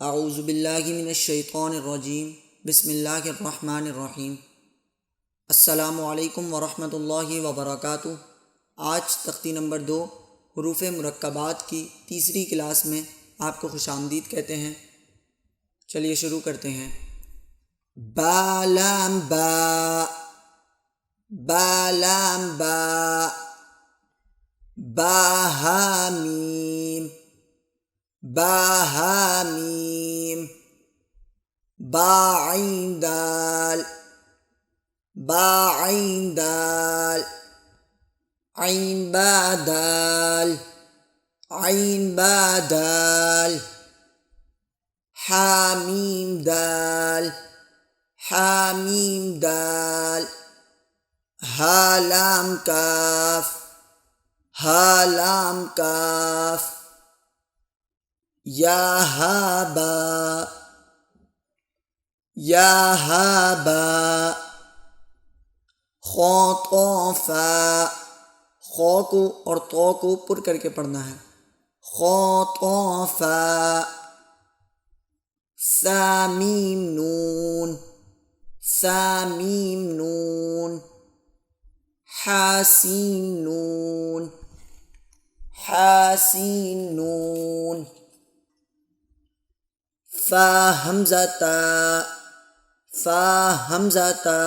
अऊज़ु बिल्लाहि मिनश्शैतानिर्रजीम बिस्मिल्लाहिर्रहमानिर्रहीम। अस्सलामु अलैकुम वरहमतुल्लाहि वबरकातुहू। आज तख्ती नंबर 2 हुरूफ़ मुरक्कबात की तीसरी क्लास में आपको खुशामदीद कहते हैं। चलिए शुरू करते हैं। बालाम बा, बालाम बा, बाहामीम, बाहामीम, बाईन दाल, बाईन दाल, आइन बादाल, आइन बादाल, हामीम दाल, हामीम दाल, हालाम काफ, हालाम काफ, या हाबा, या हाबा, खौ तौफा, खौ को और तो को पुर करके पढ़ना है। खौ तौफा, सामीम नून, सामीम नून, हासीन नून, हासीन नून, फा हमज़ता, फा हमज़ता,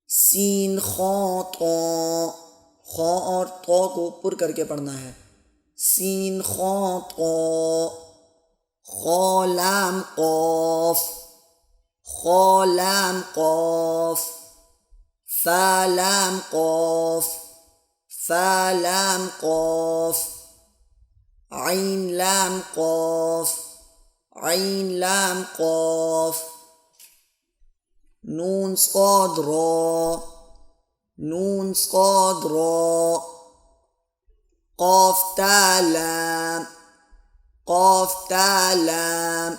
सीन खौ तो, खौ और तो को पुर करके पढ़ना है। सीन खौ तो, खौ लाम क़ाफ, खौ लाम क़ाफ, फा लाम क़ाफ, फा लाम क़ाफ, आइन लाम क़ाफ, आइन लाम क़ाफ, नून सॉद रा, नून सॉद रा, क़ाफ ता लाम, क़ाफ ता लाम,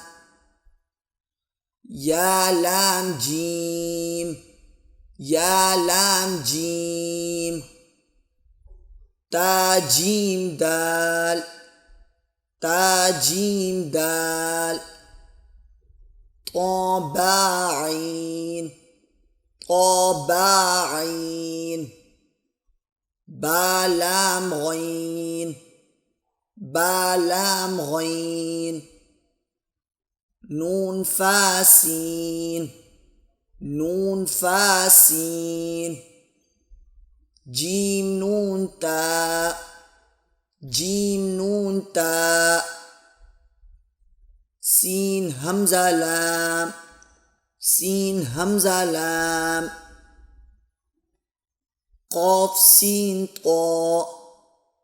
या लाम जीम, या लाम जीम, ता जीम दाल, ता जीम दाल, तो बाईन, तो बाईन, बालाम गईन, बालाम गईन, नून फासीन, नून फासीन, जीम नून ता, जीम नून ता, सीन हमज़ा लाम, सीन हमज़ा लाम, क़ाफ सीन तो,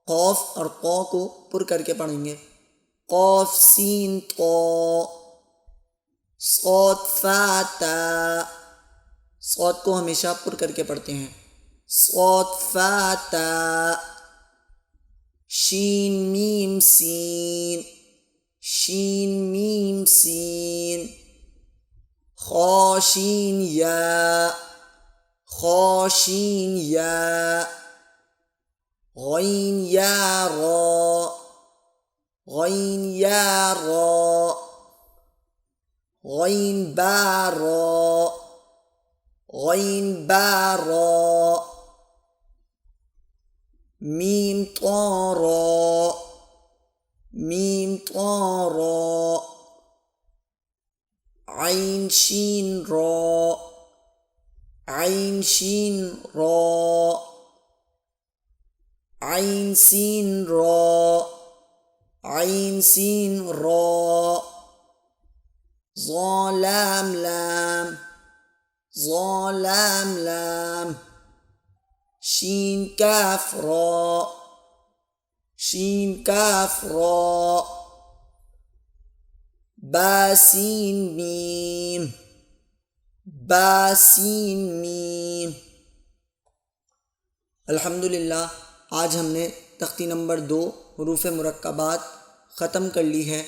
क़ाफ और तो को पुर करके पढ़ेंगे। क़ाफ सीन तो, सौद फाता, सौद को हमेशा पुर करके पढ़ते हैं। सौद फाता, शीन मीम सीन, शीन मीम सीन, खौशीन या, खौशीन या, गईन या रा, गईन या रा, गईन बा रा, गईन बा रा, मीम तो रा, मीम तो रा, आइन शीन रा, आइन शीन रा, आइन सीन रा, आइन सीन रा, ज़ा लाम लाम, ज़ा लाम लाम, शीन काफ रा, शीन काफ रा, बासीन मीम, बासीन मीम। अल्हम्दुलिल्लाह, आज हमने तख्ती नंबर 2 हुरूफ़ मुरक्कबात ख़त्म कर ली है।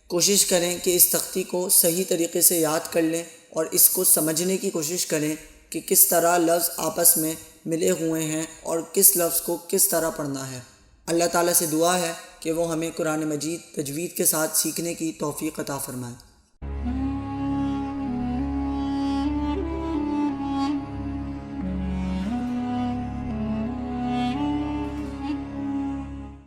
कोशिश करें कि इस तख्ती को सही तरीके से याद कर लें और इसको समझने की कोशिश करें कि किस तरह लफ्ज़ आपस में मिले हुए हैं और किस लफ्ज़ को किस तरह पढ़ना है। अल्लाह ताला से दुआ है कि वो हमें कुरान मजीद तजवीद के साथ सीखने की तौफ़ीक़ अता फ़रमाए।